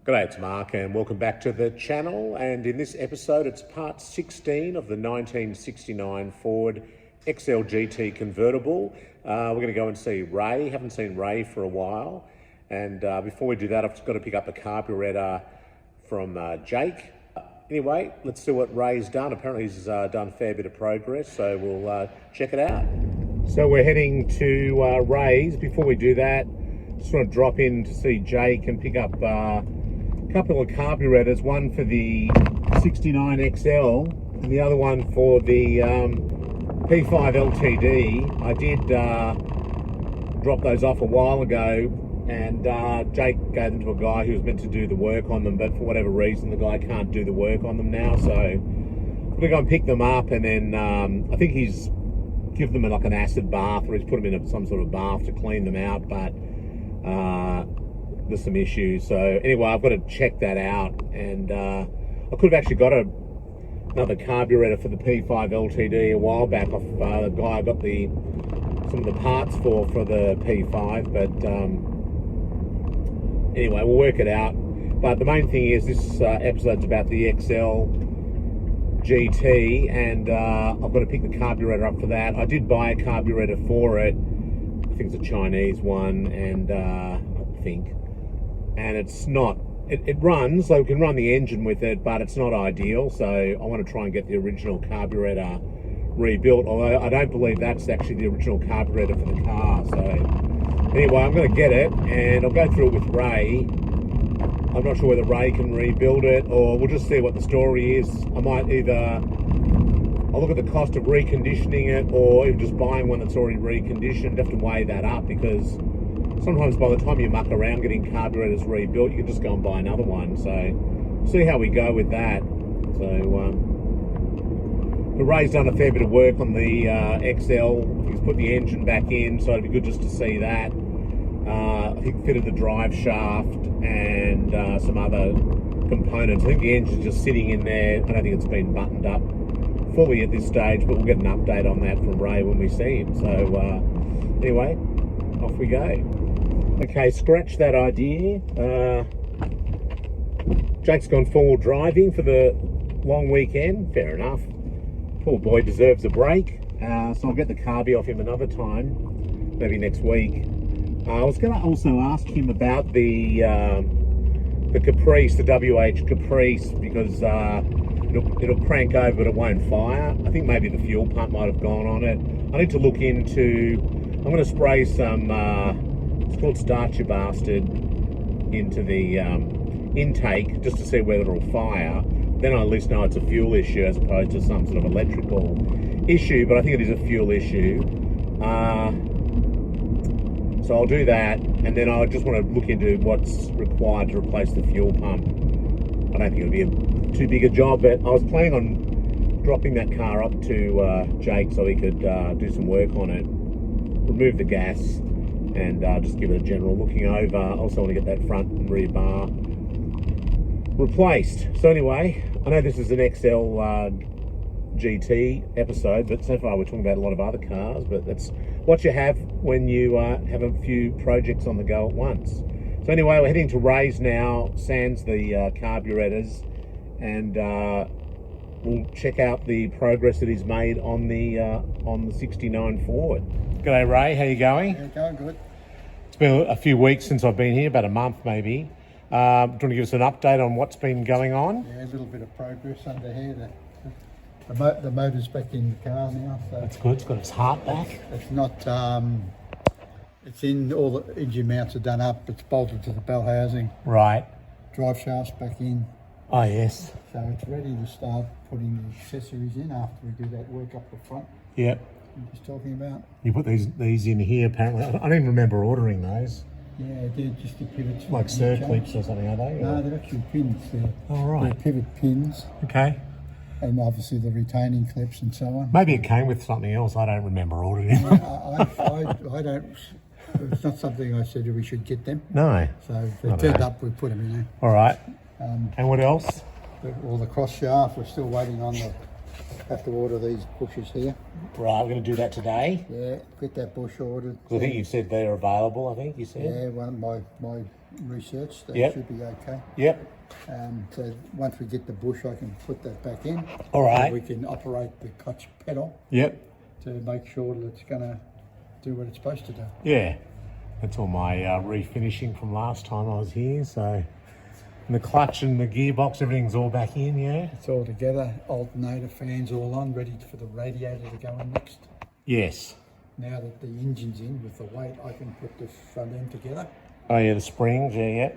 G'day, it's Mark and welcome back to the channel, and in this episode it's part 16 of the 1969 Ford XL GT convertible. We're going to go and see Ray. Haven't seen Ray for a while, and before we do that I've just got to pick up the carburetor from Jake. Anyway, let's see what Ray's done. Apparently he's done a fair bit of progress, so we'll check it out. So we're heading to Ray's. Before we do that, just want to drop in to see Jake and pick up couple of carburetors, one for the 69 XL and the other one for the P5 LTD. I did drop those off a while ago, and Jake gave them to a guy who was meant to do the work on them, but for whatever reason the guy can't do the work on them now, so I'm gonna go and pick them up, and then I think he's given them like an acid bath, or he's put them in some sort of bath to clean them out, but there's some issues. So anyway, I've got to check that out, and I could have actually got another carburetor for the P5 LTD a while back off the guy I got some of the parts for the P5, but anyway, we'll work it out. But the main thing is this episode's about the XL GT, and I've got to pick the carburetor up for that. I did buy a carburetor for it. I think it's a Chinese one, and and it's not, it runs, so we can run the engine with it, but it's not ideal, so I want to try and get the original carburetor rebuilt, although I don't believe that's actually the original carburetor for the car. So anyway, I'm going to get it and I'll go through it with Ray. I'm not sure whether Ray can rebuild it, or we'll just see what the story is. I might I'll look at the cost of reconditioning it, or even just buying one that's already reconditioned. Have to weigh that up, because sometimes by the time you muck around getting carburetors rebuilt, you can just go and buy another one. So see how we go with that. So Ray's done a fair bit of work on the XL. He's put the engine back in, so it'd be good just to see that. He fitted the drive shaft and some other components. I think the engine's just sitting in there. I don't think it's been buttoned up fully at this stage, but we'll get an update on that from Ray when we see him. So anyway, off we go. Okay, scratch that idea. Jake's gone forward driving for the long weekend. Fair enough. Poor boy deserves a break. So I'll get the carby off him another time, maybe next week. I was going to also ask him about the Caprice, the WH Caprice, because it'll crank over but it won't fire. I think maybe the fuel pump might have gone on it. I need to look into, I'm going to spray some it's called Start Your Bastard into the intake, just to see whether it'll fire. Then I at least know it's a fuel issue as opposed to some sort of electrical issue, but I think it is a fuel issue. So I'll do that, and then I just want to look into what's required to replace the fuel pump. I don't think it'll be too big a job, but I was planning on dropping that car up to Jake so he could do some work on it, remove the gas, and just give it a general looking over. I also want to get that front and rear bar replaced. So anyway, I know this is an XL GT episode, but so far we're talking about a lot of other cars, but that's what you have when you have a few projects on the go at once. So anyway, we're heading to Ray's now, sans the carburetors, and we'll check out the progress that he's made on the 69 Ford. G'day Ray, how you going? Yeah, going good. It's been a few weeks since I've been here, about a month maybe. Do you want to give us an update on what's been going on? Yeah, a little bit of progress under here. The motor's back in the car now. So that's good, it's got its heart back. It's not, it's in, all the engine mounts are done up, it's bolted to the bell housing. Right. Drive shaft's back in. Oh yes. So it's ready to start putting the accessories in after we do that work up the front. Yep. I'm just talking about. You put these in here apparently. I don't even remember ordering those. Yeah, they're just the pivots. Like circlips or something, are they? No, they're actually pins. Oh right. They're pivot pins. Okay. And obviously the retaining clips and so on. Maybe it came with something else. I don't remember ordering it. I don't. It's not something I said we should get them. No. So if they turned up, we put them in there. All right. And what else? All the cross shaft. We're still waiting on the. Have to order these bushes here. Right, we're going to do that today. Yeah, get that bush ordered. I think you said they're available. I think you said. Yeah, my researched. They Yep. should be okay. Yep. So once we get the bush, I can put that back in. All right. And we can operate the clutch pedal Yep. to make sure that it's going to do what it's supposed to do. Yeah. That's all my refinishing from last time I was here. So, and the clutch and the gearbox, everything's all back in, yeah? It's all together, alternator fans all on, ready for the radiator to go in next. Yes. Now that the engine's in with the weight, I can put the front end together. Oh, yeah, the springs, yeah.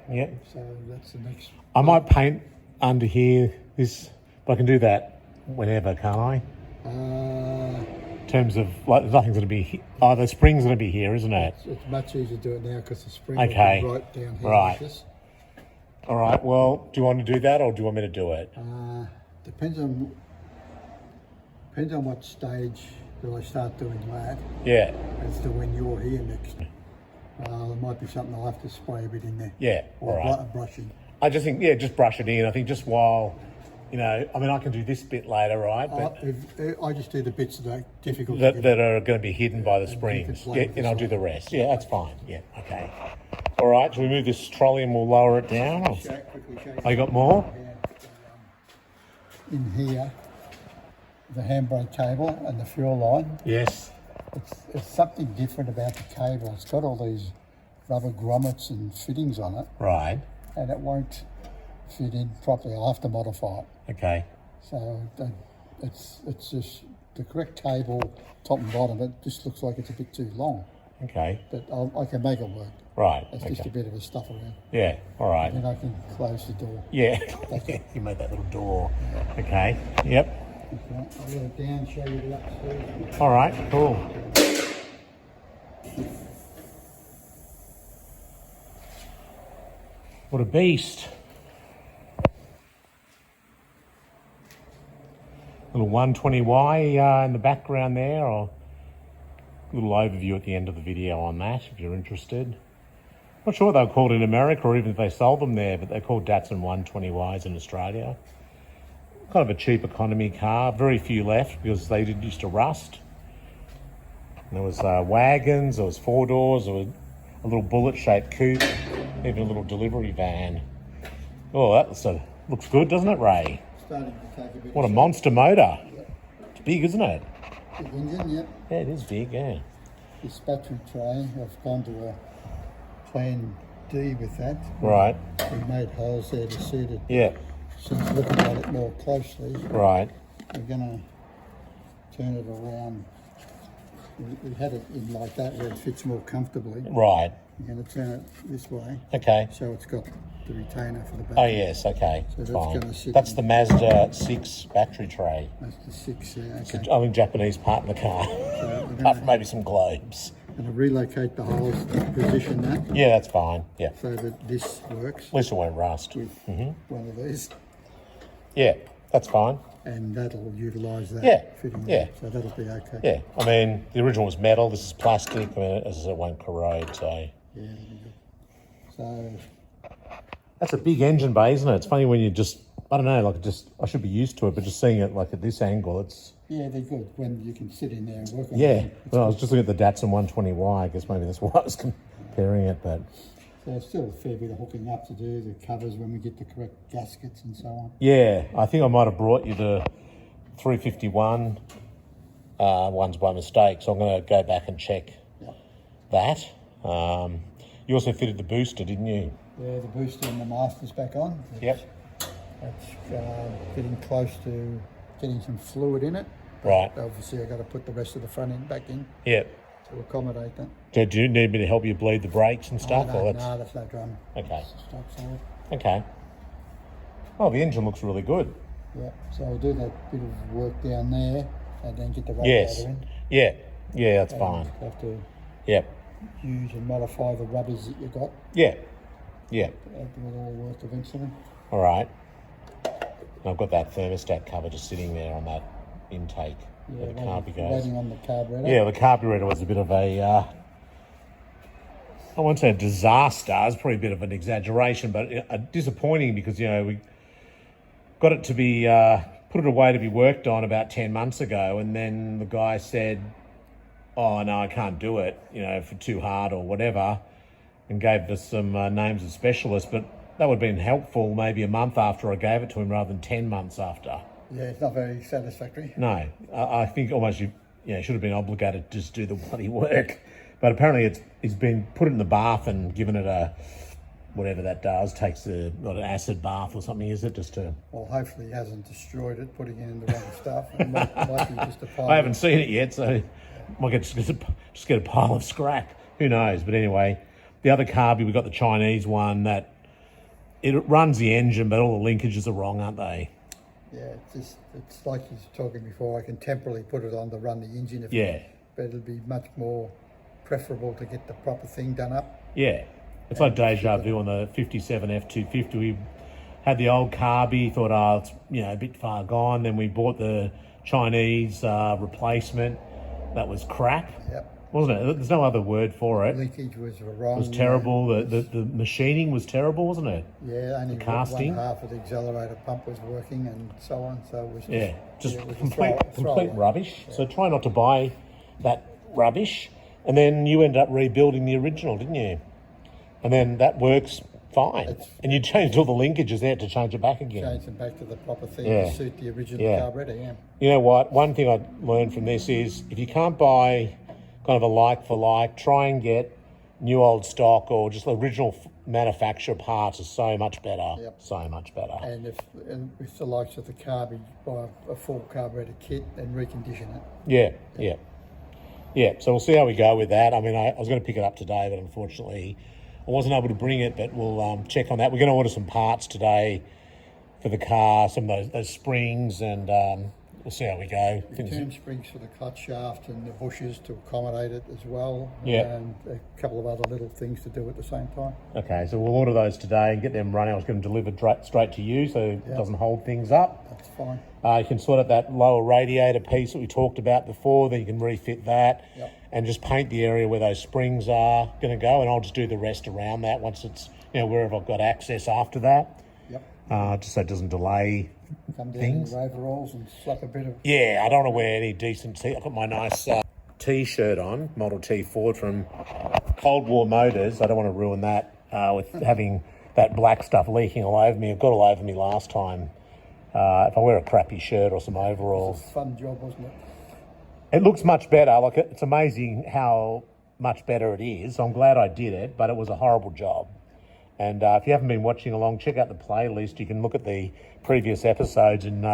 So that's the next. I might paint under here this, but I can do that whenever, can't I? In terms of, like, nothing's going to be, the spring's going to be here, isn't it? It's much easier to do it now because the spring Okay. will be right down here. Right. Like this. All right, well, do you want to do that or do you want me to do it? Depends on what stage do I start doing that Yeah, as to when you're here next. There might be something I'll have to spray a bit in there. yeah, Or all right. brushing. I just think, yeah, just brush it in. I think just while, I mean, I can do this bit later, right? But I just do the bits that are difficult to that, get. that are going to be hidden by the you springs. can play Yeah, with and this I'll do one. the rest. Yeah, that's fine. Yeah, okay. All right, shall we move this trolley and we'll lower it down? Or... Quickly show you. Oh, you got more? In here, the handbrake cable and the fuel line. Yes. It's something different about the cable. It's got all these rubber grommets and fittings on it, Right. and it won't fit in properly. I'll have to modify it. Okay. So it's just the correct cable, top and bottom. It just looks like it's a bit too long, Okay. but I can make it work. Right. It's Okay. just a bit of a stuff around. Yeah. All right. Then I can close the door. Yeah. You made that little door. Okay. Yep. Okay, I'll let it down, show you the upstairs. All right. Cool. What a beast. Little 120Y in the background there, or a little overview at the end of the video on that if you're interested. Not sure what they were called in America or even if they sold them there, but they're called Datsun 120Ys in Australia. Kind of a cheap economy car, very few left because they did used to rust. And there was wagons, there was four doors, there was a little bullet-shaped coupe, even a little delivery van. Oh, that looks good, doesn't it, Ray? Starting to take a bit What a of monster motor. It's big, isn't it? big engine, yep. Yeah, it is big, yeah. This battery tray, I've gone to a plan D with that. Right, We made holes there to suit it. yeah, Since looking at it more closely, right, we're going to turn it around. We had it in like that where it fits more comfortably. right. We're going to turn it this way Okay. so it's got the retainer for the Oh, battery. yes, okay. So that's Fine. gonna sit That's in- the Mazda 6 battery tray. That's the 6 there. It's Okay. the only Japanese part in the car, apart from maybe some globes. Going to relocate the holes to position that Yeah, that's fine. Yeah, so that this works at least it won't rust. with one of these, Yeah, that's fine. and that'll utilise that Yeah, fitting. yeah. there. So that'll be okay. Yeah, I mean, the original was metal, this is plastic, I mean, as I said, it won't corrode, so. Yeah, that'll be good. So That's a big engine bay, isn't it? It's funny when you just, I don't know, like I should be used to it, but just seeing it like at this angle, it's, yeah, they're good when you can sit in there and work on yeah. them. Well, I was just looking at the Datsun 120Y, I guess maybe that's why I was comparing it, but So there's still a fair bit of hooking up to do, the covers when we get the correct gaskets and so on. yeah, I think I might have brought you the 351 ones by mistake, so I'm going to go back and check Yep. that. You also fitted the booster, didn't you? Yeah, the booster and the master's back on. Yep. That's getting close to getting some fluid in it. Right. Obviously, I've got to put the rest of the front end back in Yep. to accommodate that. So do you need me to help you bleed the brakes and stuff? Oh, or no, that's no drama. Okay. Stop solid. Okay. Oh, the engine looks really good. Yeah, so I'll do that bit of work down there and then get the Yes. radiator in. Yeah. Yeah, that's And fine. have to Yep. use and modify the rubbers that you've got. Yeah. Yeah. That will all work eventually. All right. And I've got that thermostat cover just sitting there on that intake where the carby goes. Waiting on the carburetor. Yeah, the carburetor was a bit of a, I won't say a disaster, it's probably a bit of an exaggeration, but disappointing because, we got it to be, put it away to be worked on about 10 months ago, and then the guy said, oh, no, I can't do it, for too hard or whatever. and gave us some names of specialists, but that would have been helpful maybe a month after I gave it to him rather than 10 months after. Yeah, it's not very satisfactory. No, I think almost you should have been obligated to just do the bloody work. But apparently it's been put in the bath and given it a, whatever that does, takes not an acid bath or something, is it? Just to... Well, hopefully he hasn't destroyed it, putting it in the wrong stuff. It might be just a pile. I haven't seen it yet, so I might just get a pile of scrap. Who knows? But anyway, the other carby, we've got the Chinese one that it runs the engine, but all the linkages are wrong, aren't they? Yeah, it's like you were talking before. I can temporarily put it on to run the engine, but it'll be much more preferable to get the proper thing done up. Yeah, it's like deja vu on the 57 F250. We had the old carby, thought, it's a bit far gone. Then we bought the Chinese replacement. That was crap. Yep. Wasn't it? There's no other word for it. Linkage was wrong. It was terrible. The machining was terrible, wasn't it? Yeah, only the casting. one half of the accelerator pump was working and so on. So it was just it was complete rubbish. Yeah. So try not to buy that rubbish. And then you end up rebuilding the original, didn't you? And then that works fine. And you changed all the linkages there to change it back again. Change them back to the proper thing to suit the original carburetor, You know what? One thing I learned from this is if you can't buy kind of a like for like, try and get new old stock or just original manufacturer parts are so much better. Yep. So much better. And if the likes of the carby, buy a full carburetor kit and recondition it. Yeah, so we'll see how we go with that. I mean, I was going to pick it up today, but unfortunately I wasn't able to bring it, but we'll check on that. We're going to order some parts today for the car, some of those springs, and we'll see how we go. Return springs for the clutch shaft and the bushes to accommodate it as well. Yeah. And a couple of other little things to do at the same time. Okay, so we'll order those today and get them running. I was going to deliver straight to you so it doesn't hold things up. That's fine. You can sort out that lower radiator piece that we talked about before, then you can refit that and just paint the area where those springs are going to go, and I'll just do the rest around that once it's, wherever I've got access after that. Yep. Just so it doesn't delay Come down things. in your overalls and slap a bit of... Yeah, I don't want to wear any decent I've got my nice T-shirt on, Model T Ford from Cold War Motors. I don't want to ruin that with having that black stuff leaking all over me. It got all over me last time. If I wear a crappy shirt or some overalls. It was a fun job, wasn't it? It looks much better. Like, it's amazing how much better it is. I'm glad I did it, but it was a horrible job. And if you haven't been watching along, check out the playlist. You can look at the previous episodes, and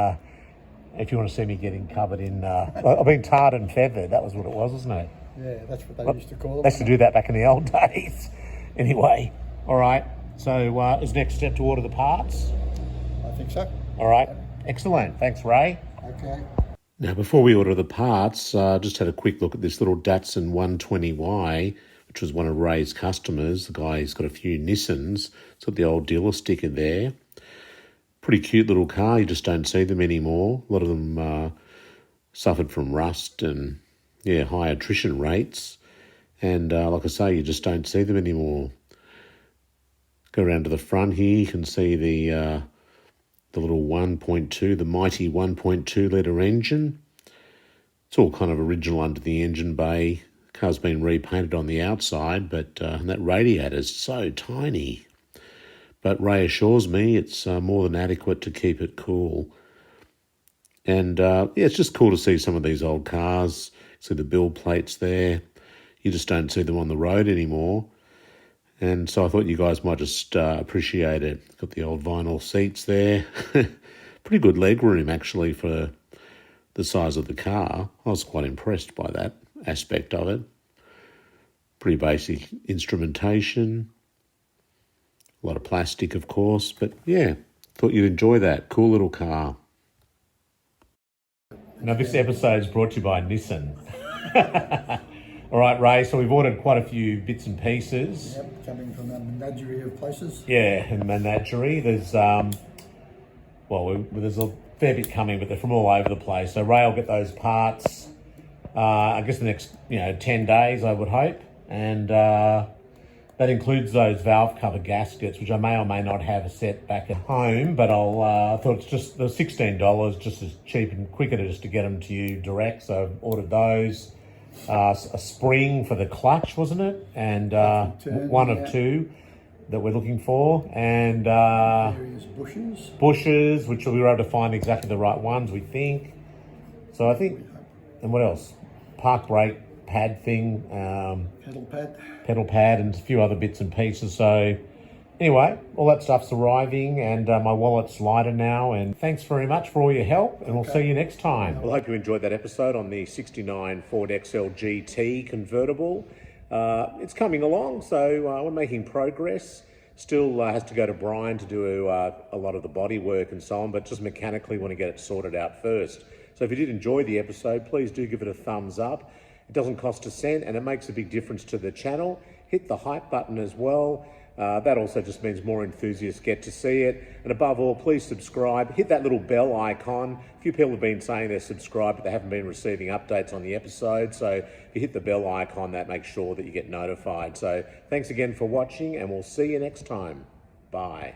if you want to see me getting covered in... I've been tarred and feathered. That was what it was, wasn't it? Yeah, that's what they used to call it. They used to do that back in the old days. Anyway, all right. So is next step to order the parts? I think so. All right. Excellent. Thanks, Ray. Okay. Now, before we order the parts, just had a quick look at this little Datsun 120Y, which was one of Ray's customers. The guy's got a few Nissans. It's got the old dealer sticker there. Pretty cute little car. You just don't see them anymore. A lot of them suffered from rust and, high attrition rates. And like I say, you just don't see them anymore. Go around to the front here. You can see the little 1.2, the mighty 1.2 litre engine. It's all kind of original under the engine bay. The car's been repainted on the outside, but that radiator is so tiny. But Ray assures me it's more than adequate to keep it cool. And it's just cool to see some of these old cars. See the build plates there. You just don't see them on the road anymore. And so I thought you guys might just appreciate it. Got the old vinyl seats there. Pretty good leg room, actually, for the size of the car. I was quite impressed by that aspect of it. Pretty basic instrumentation. A lot of plastic, of course. But, thought you'd enjoy that. Cool little car. Now, this episode is brought to you by Nissan. All right, Ray, so we've ordered quite a few bits and pieces. Yep, coming from a menagerie of places. Yeah, a menagerie. There's, there's a fair bit coming, but they're from all over the place. So Ray will get those parts, I guess the next, 10 days, I would hope. And that includes those valve cover gaskets, which I may or may not have a set back at home, but I thought it's just $16, just as cheap and quicker just to get them to you direct. So I've ordered those. a spring for the clutch, wasn't it? And turn, one yeah. of two that we're looking for, and Various bushes. which we'll be able to find exactly the right ones, we think. So I think, and what else? Park brake pad thing, pedal pad, and a few other bits and pieces. So anyway, all that stuff's arriving, and my wallet's lighter now. And thanks very much for all your help, and we'll see you next time. Well, I hope you enjoyed that episode on the 69 Ford XL GT convertible. It's coming along, so we're making progress. Still has to go to Brian to do a lot of the body work and so on, but just mechanically want to get it sorted out first. So if you did enjoy the episode, please do give it a thumbs up. It doesn't cost a cent, and it makes a big difference to the channel. Hit the hype button as well. That also just means more enthusiasts get to see it. And above all, please subscribe. Hit that little bell icon. A few people have been saying they're subscribed, but they haven't been receiving updates on the episode. So if you hit the bell icon, that makes sure that you get notified. So thanks again for watching, and we'll see you next time. Bye.